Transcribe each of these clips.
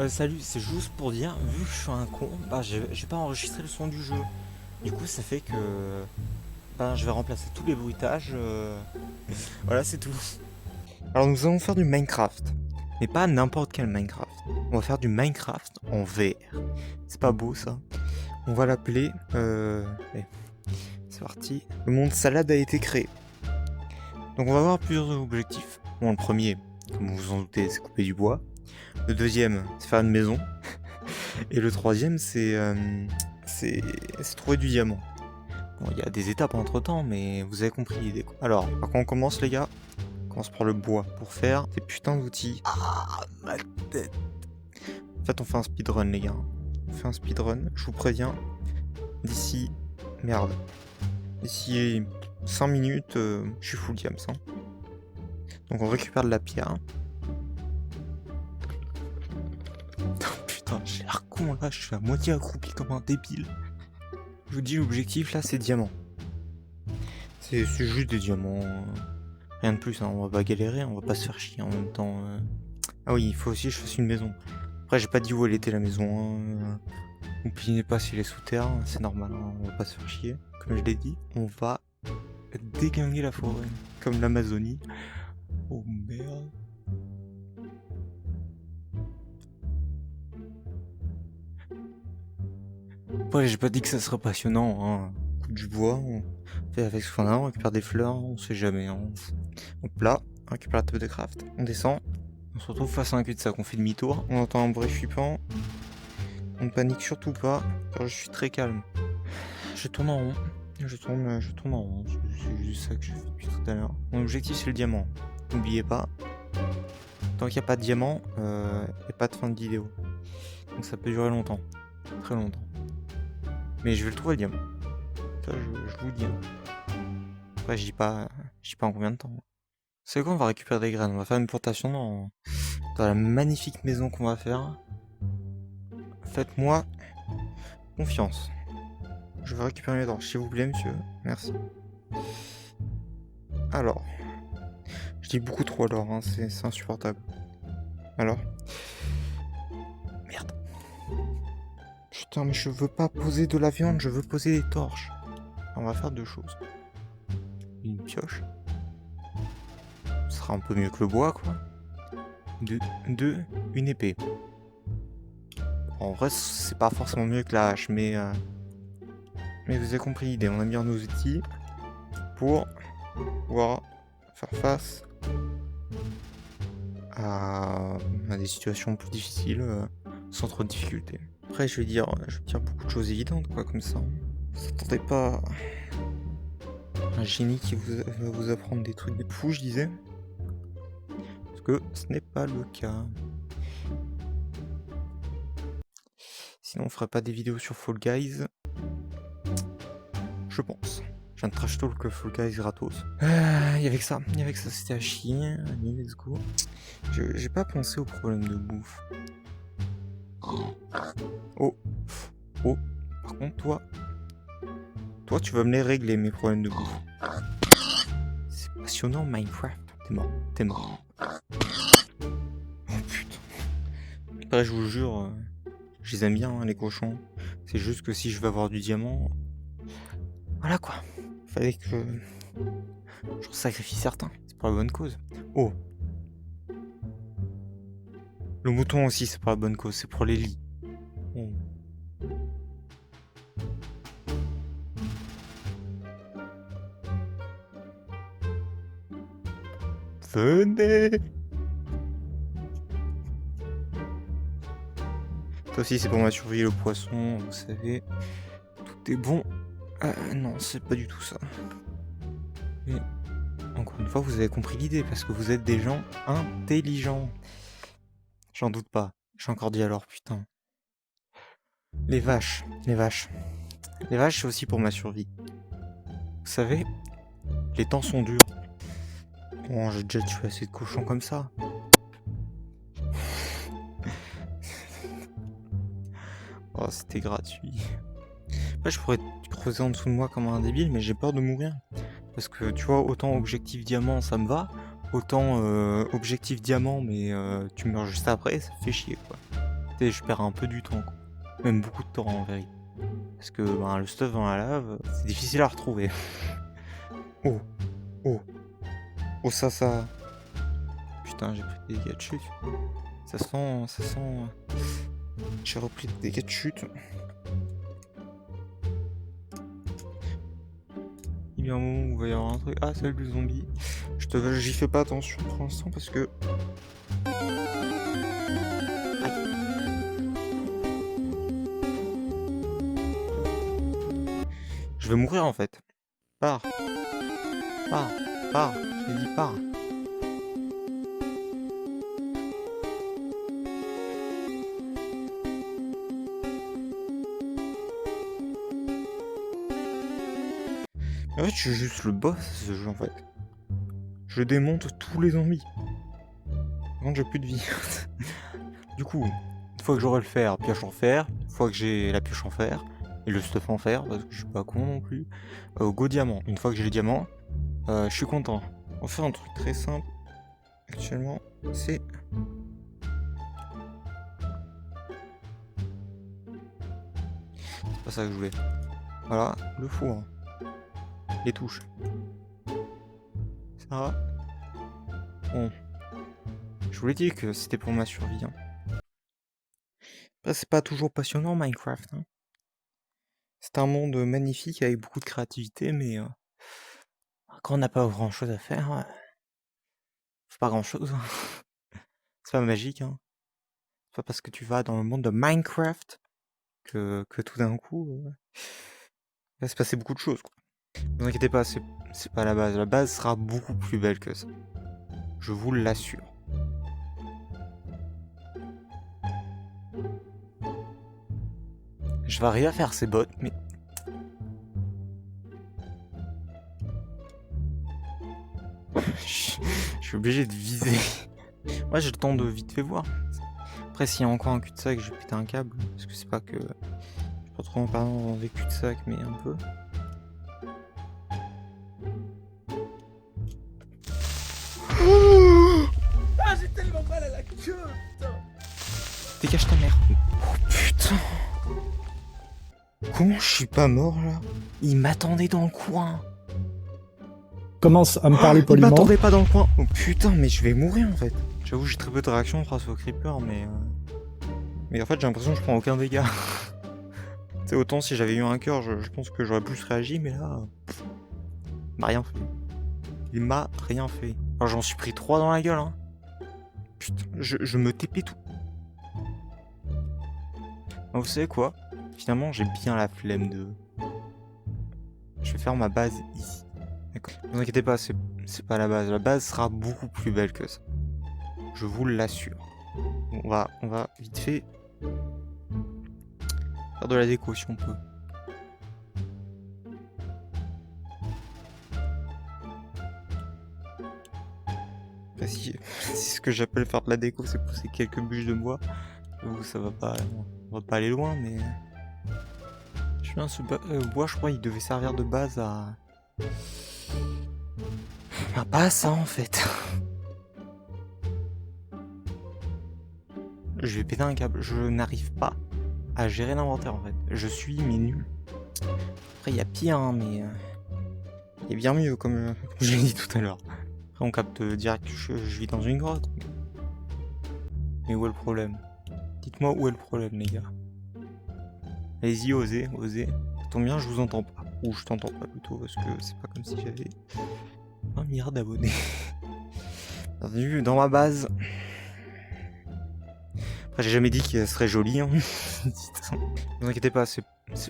Salut, c'est juste pour dire, vu que je suis un con, bah j'ai pas enregistré le son du jeu. Du coup, ça fait que je vais remplacer tous les bruitages. Voilà, c'est tout. Alors, nous allons faire du Minecraft, mais pas n'importe quel Minecraft. On va faire du Minecraft en VR. C'est pas beau ça. On va l'appeler. Allez, c'est parti. Le monde salade a été créé. Donc, on va avoir plusieurs objectifs. Bon, le premier, comme vous vous en doutez, c'est couper du bois. Le deuxième, c'est faire une maison. Et le troisième, c'est trouver du diamant. Bon, il y a des étapes entre temps, mais vous avez compris l'idée. Alors, par contre, on commence, les gars. On commence par le bois pour faire ces putains d'outils. Ah, ma tête. En fait, on fait un speedrun, les gars. On fait un speedrun, je vous préviens. D'ici. Merde. D'ici 5 minutes, je suis full diams. Hein. Donc, on récupère de la pierre. Oh, putain, j'ai l'air con là, je suis à moitié accroupi comme un débile. Je vous dis, l'objectif là, c'est diamant. C'est juste des diamants. Rien de plus, hein. On va pas galérer, on va pas se faire chier en même temps. Ah oui, il faut aussi que je fasse une maison. Après, j'ai pas dit où elle était la maison. Hein. N'oubliez pas si elle est sous terre, hein, c'est normal, hein. On va pas se faire chier. Comme je l'ai dit, on va déglinguer la forêt, comme l'Amazonie. Oh merde. Après, j'ai pas dit que ça serait passionnant. Hein. On coupe du bois, on fait avec ce qu'on a, on récupère des fleurs, on sait jamais. Hein. Hop là, on récupère la table de craft, on descend. On se retrouve face à un cul-de-sac, on fait demi-tour. On entend un bruit flippant. On ne panique surtout pas, car je suis très calme. Je tourne en rond. Je tourne en rond. C'est juste ça que je fais depuis tout à l'heure. Mon objectif, c'est le diamant. N'oubliez pas. Tant qu'il n'y a pas de diamant, il n'y a pas de fin de vidéo. Donc ça peut durer longtemps. Très longtemps. Mais je vais le trouver, le diamant. Ça, je vous le dis. Après, je dis pas en combien de temps. C'est quoi, on va récupérer des graines. On va faire une plantation dans la magnifique maison qu'on va faire. Faites-moi confiance. Je vais récupérer les torches, s'il vous plaît, monsieur. Merci. Alors. Je dis beaucoup trop alors, hein, c'est insupportable. Alors. Merde. Putain, mais je veux pas poser de la viande, je veux poser des torches. On va faire deux choses. Une pioche. Ce sera un peu mieux que le bois, quoi. Deux, une épée. En vrai, c'est pas forcément mieux que la hache, mais vous avez compris l'idée. On a bien nos outils pour pouvoir faire face à des situations plus difficiles sans trop de difficultés. Après, je vais dire beaucoup de choses évidentes, quoi, comme ça. Ne s'attendez pas à un génie qui va vous apprendre des trucs de fou, je disais. Parce que ce n'est pas le cas. Sinon, on ferait pas des vidéos sur Fall Guys. Je pense. Je viens de trash talk Fall Guys gratos. Il y avait que ça, c'était à chier. Allez, let's go. J'ai pas pensé au problème de bouffe. Oh. Par contre, toi, tu vas me les régler, mes problèmes de bouffe. C'est passionnant, Minecraft. T'es mort. Oh putain. Après, je vous jure, je les aime bien, hein, les cochons. C'est juste que si je veux avoir du diamant... Voilà, quoi. Fallait que... je sacrifie certains. C'est pour la bonne cause. Oh. Le mouton aussi, c'est pour la bonne cause. C'est pour les lits. Oh. Venez. Ça aussi, c'est pour ma survie, le poisson, vous savez. Tout est bon. Non, c'est pas du tout ça. Mais, encore une fois, vous avez compris l'idée, parce que vous êtes des gens intelligents. J'en doute pas. J'ai encore dit alors, putain. Les vaches. Les vaches, c'est aussi pour ma survie. Vous savez, les temps sont durs. Bon, j'ai déjà tué assez de cochons comme ça. Oh, c'était gratuit. Après, je pourrais creuser en dessous de moi comme un débile, mais j'ai peur de mourir. Parce que, tu vois, autant objectif diamant, ça me va. Autant objectif diamant, mais tu meurs juste après, ça fait chier, quoi. et je perds un peu du temps, quoi. Même beaucoup de temps en vérité. Parce que ben, le stuff dans la lave, c'est difficile à retrouver. Oh, oh, oh ça. Putain, j'ai pris des dégâts de chute. Ça sent. J'ai repris des dégâts de chute. Il y a un moment où il va y avoir un truc. Ah, salut le zombie. J'y fais pas attention pour l'instant parce que. Aïe. Je vais mourir en fait. Pars. J'ai dit pars. En fait, je suis juste le boss de ce jeu en fait. Je démonte tous les zombies. Par contre, j'ai plus de vie. Du coup, une fois que j'aurai le fer, pioche en fer. Une fois que j'ai la pioche en fer et le stuff en fer, parce que je suis pas con non plus. Go diamant. Une fois que j'ai les diamants, je suis content. On va faire un truc très simple. Actuellement, c'est... C'est pas ça que je voulais. Voilà, le four. Les touches. Ça va. Bon. Je vous l'ai dit que c'était pour ma survie. Hein. Après, c'est pas toujours passionnant Minecraft. Hein. C'est un monde magnifique avec beaucoup de créativité, mais quand on n'a pas grand chose à faire, c'est pas grand chose. C'est pas magique. Hein. C'est pas parce que tu vas dans le monde de Minecraft que tout d'un coup, il va se passer beaucoup de choses. Quoi. Ne vous inquiétez pas, c'est pas la base. La base sera beaucoup plus belle que ça. Je vous l'assure. Je vais arriver à faire ces bots, mais... Je suis obligé de viser. Moi j'ai le temps de vite fait voir. Après s'il y a encore un cul-de-sac, je vais péter un câble. Parce que c'est pas que... Je suis pas trop en parlant dans des cul-de-sac, mais un peu. Ah, j'ai tellement mal à la queue, putain. Dégage ta mère. Oh putain. Comment je suis pas mort là? Il m'attendait dans le coin. Commence à me parler Il poliment. m'attendait pas dans le coin. Oh putain, mais je vais mourir en fait. J'avoue, j'ai très peu de réaction face au creeper, mais en fait, j'ai l'impression que je prends aucun dégât. C'est autant si j'avais eu un cœur, je pense que j'aurais plus réagi, mais là, il m'a rien fait. Il m'a rien fait. Alors, j'en suis pris 3 dans la gueule, hein. Putain, je me TP tout. Alors, vous savez quoi? Finalement, j'ai bien la flemme de... Je vais faire ma base ici. D'accord. Ne vous inquiétez pas, c'est pas la base. La base sera beaucoup plus belle que ça. Je vous l'assure. On va vite fait faire de la déco si on peut. Après, si ce que j'appelle faire de la déco, c'est pousser quelques bûches de bois. Vous, ça va pas, on va pas aller loin, mais je viens ce bois, je crois, il devait servir de base à pas à ça en fait. Je vais péter un câble. Je n'arrive pas à gérer l'inventaire en fait. Je suis mais nul. Après il y a pire hein, mais il y a bien mieux comme je l'ai dit tout à l'heure. Après on capte direct que je vis dans une grotte. Mais où est le problème? Dites-moi où est le problème les gars. Allez-y, osez. Ça tombe bien, je vous entends pas. Ou je t'entends pas plutôt parce que c'est pas comme si j'avais 1 milliard d'abonnés. Bienvenue dans ma base. Après, j'ai jamais dit qu'elle serait jolie. Hein. Ne vous inquiétez pas, c'est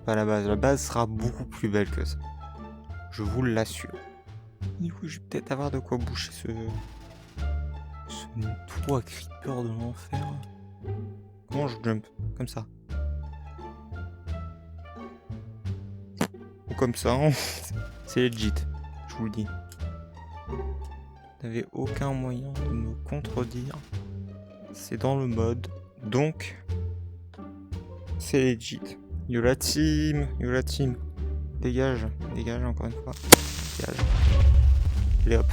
pas la base. La base sera beaucoup plus belle que ça. Je vous l'assure. Du coup, je vais peut-être avoir de quoi boucher ce trou à creeper de l'enfer. Comment je jump? Comme ça. Ou comme ça. Hein. C'est legit. Je vous le dis. Vous n'avez aucun moyen de me contredire. C'est dans le mode. Donc, c'est legit. Yo la team. Dégage encore une fois. Dégage. Allez hop.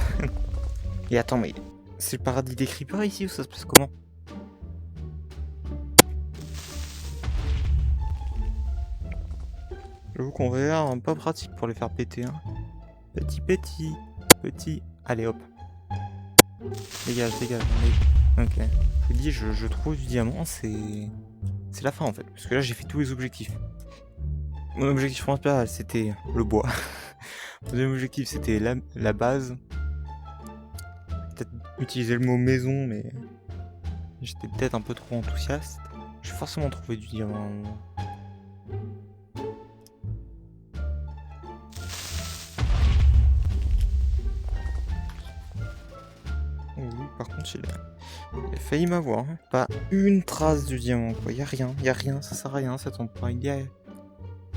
Et attends, mais c'est le paradis des creepers ici ou ça se passe comment? J'avoue qu'on verra, hein, pas pratique pour les faire péter. Hein. Petit. Allez hop. Dégage. Allez. Ok. Je vous dis, je trouve du diamant, c'est la fin en fait. Parce que là, j'ai fait tous les objectifs. Mon objectif principal, c'était le bois. Mon deuxième objectif, c'était la base. Peut-être utiliser le mot maison, mais j'étais peut-être un peu trop enthousiaste. J'ai forcément trouvé du diamant à un moment. Oh oui, par contre, il a failli m'avoir. Hein. Pas une trace du diamant, quoi. Y a rien, ça sert à rien, ça tombe pas.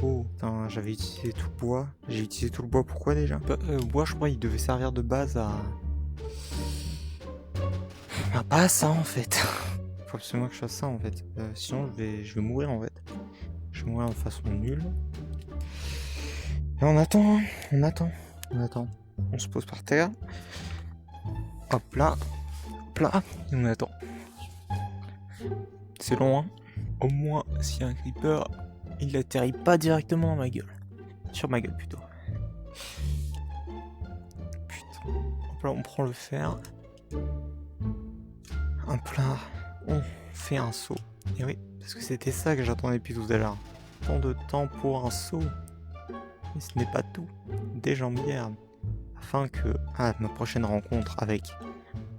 Oh, putain, j'avais utilisé tout le bois. J'ai utilisé tout le bois, pourquoi déjà? Le bois, je crois, il devait servir de base à... Ah, pas à ça, en fait. Faut absolument que je fasse ça, en fait. Sinon, je vais mourir, en fait. Je vais mourir de façon nulle. Et on attend, hein. On attend. On se pose par terre. Hop là. Et on attend. C'est long, hein. Au moins, s'il y a un creeper, il atterrit pas directement dans ma gueule. Sur ma gueule, plutôt. Putain. Hop là, on prend le fer. Hop là. On fait un saut. Et oui, parce que c'était ça que j'attendais depuis tout à l'heure. Tant de temps pour un saut. Mais ce n'est pas tout. Des jambières. Afin que, à ma prochaine rencontre avec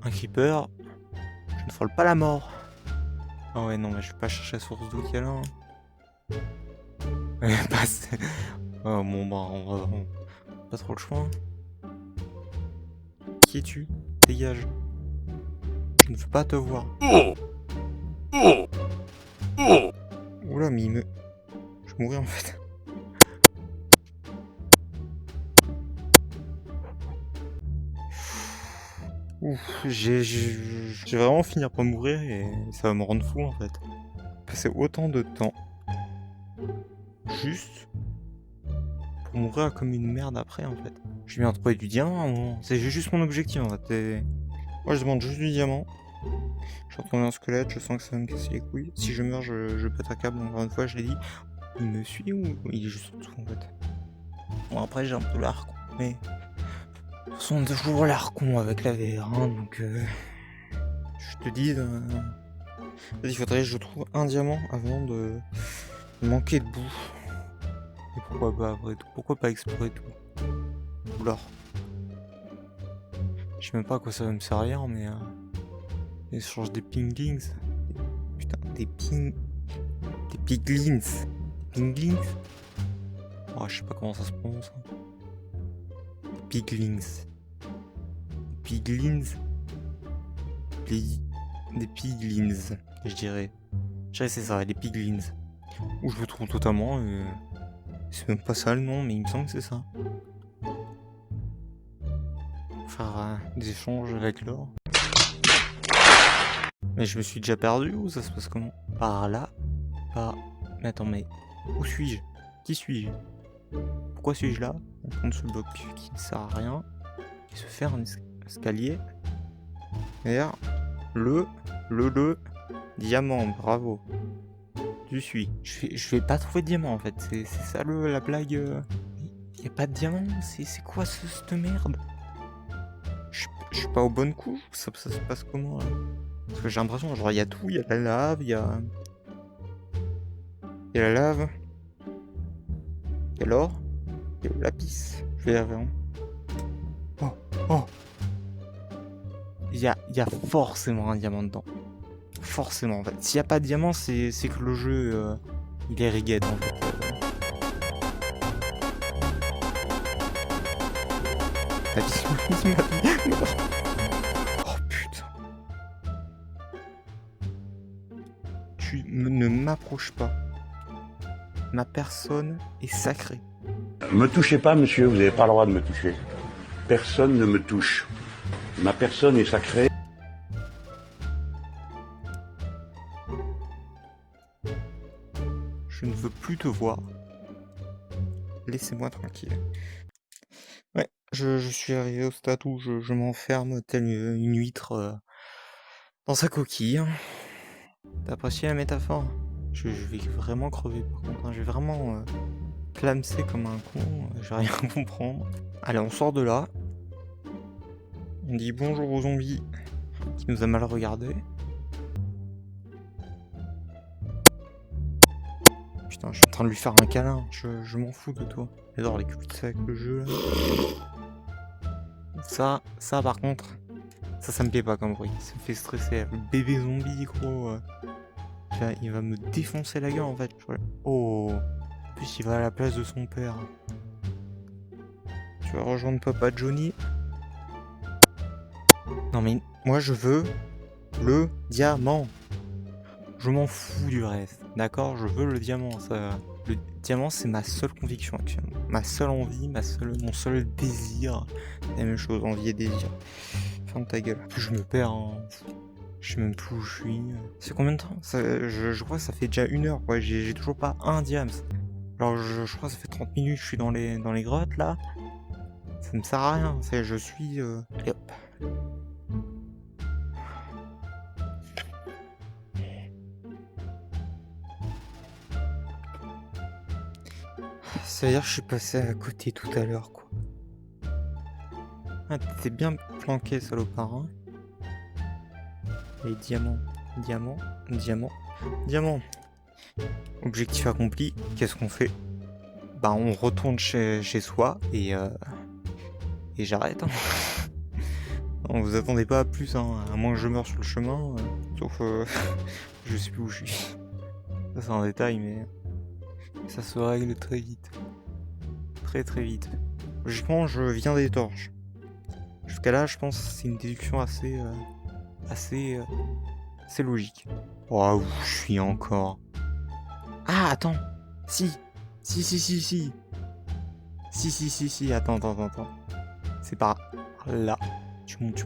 un creeper, je ne frôle pas la mort. Ah ouais, non, mais je vais pas chercher la source d'eau qu'il y a là. Hein. Ouais, oh bon, bah, on va pas trop le choix. Hein. Qui es-tu? Dégage. Je ne veux pas te voir. Oula, mais je vais mourir en fait. Ouf, j'ai vraiment fini par mourir et ça va me rendre fou en fait. Passer autant de temps juste pour mourir comme une merde après en fait. Je viens de trouver du diamant à un moment. C'est juste mon objectif en fait. Et... moi je demande juste du diamant. Je suis retourné un squelette, je sens que ça va me casser les couilles. Si je meurs, je pète un câble. Encore une fois, je l'ai dit. Il me suit ou il est juste en dessous en fait? Bon après j'ai un peu l'air con, mais... de toute façon, on a toujours l'air con avec la VR, hein, donc je te dis, il faudrait que je trouve un diamant avant de manquer de boue. Et pourquoi pas après tout? Pourquoi pas explorer tout? Ou l'or. Je sais même pas à quoi ça va me servir, mais échange des pinglings. Putain, des piglins. Pinglings? Oh, je sais pas comment ça se prononce. Hein. Piglins. Des piglins, je dirais. C'est ça, des piglins. Où je me trouve totalement. C'est même pas ça le nom, mais il me semble que c'est ça. Faire des échanges avec l'or. Mais je me suis déjà perdu ou ça se passe comment? Par là? Mais attends, mais où suis-je? Qui suis-je? Pourquoi suis-je là? On prend ce bloc qui ne sert à rien. Et se faire un escalier vers le diamant, bravo. Tu suis. Je vais pas trouver de diamant en fait. C'est ça la blague. Y a pas de diamant? C'est quoi cette merde? Je suis pas au bon coup? Ça se passe comment là? Parce que j'ai l'impression, genre, il y a tout, il y a la lave, il y a la lave, il y a l'or, il y a le lapis. Je vais y arriver. Oh! Il y a forcément un diamant dedans. Forcément, en fait. S'il n'y a pas de diamant, c'est que le jeu, il est rigged, en fait. Oh putain. Tu ne m'approches pas. Ma personne est sacrée. Me touchez pas, monsieur, vous n'avez pas le droit de me toucher. Personne ne me touche. Ma personne est sacrée. Je ne veux plus te voir. Laissez-moi tranquille. Ouais, je suis arrivé au stade où je m'enferme tel une huître dans sa coquille. T'as apprécié la métaphore? Je vais vraiment crever par contre, hein. Je vais vraiment clamser comme un con, je vais rien comprendre. Allez, on sort de là. On dit bonjour aux zombies qui nous a mal regardé. Putain, je suis en train de lui faire un câlin, je m'en fous de toi. J'adore les cul-de-sac, le jeu là. Ça par contre, ça me plaît pas comme bruit, ça me fait stresser. Le bébé zombie gros, il va me défoncer la gueule en fait. Oh, en plus il va à la place de son père. Tu vas rejoindre papa Johnny. Non mais moi je veux le diamant. Je m'en fous du reste, d'accord? Je veux le diamant, ça. Le diamant c'est ma seule conviction actuellement. Ma seule envie, mon seul désir. La même chose, envie et désir. Ferme ta gueule. Je me perds, hein. Je sais même plus où je suis. C'est combien de temps je crois que ça fait déjà 1 heure, quoi. J'ai toujours pas un diams. Alors je crois que ça fait 30 minutes que je suis dans les grottes là. Ça me sert à rien, je suis... Allez hop. Ça veut dire que je suis passé à côté tout à l'heure, quoi. Ah, t'es bien planqué, salopard, hein. Les diamants, diamant, diamant, diamant. Objectif accompli, qu'est-ce qu'on fait? Bah on retourne chez soi et j'arrête, hein. Non, vous attendez pas à plus, hein, à moins que je meure sur le chemin, sauf je sais plus où je suis. Ça c'est un détail, mais ça se règle très vite. Très très vite. Logiquement, je viens des torches. Jusqu'à là, je pense que c'est une déduction assez logique. Oh, où je suis encore? Ah, attends. Si, attends. C'est par là. Tu montes.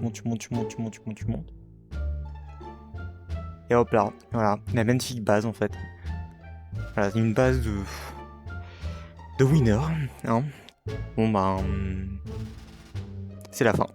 Et hop là, voilà, la magnifique base en fait. Voilà, une base de winner, hein. Bon bah, c'est la fin.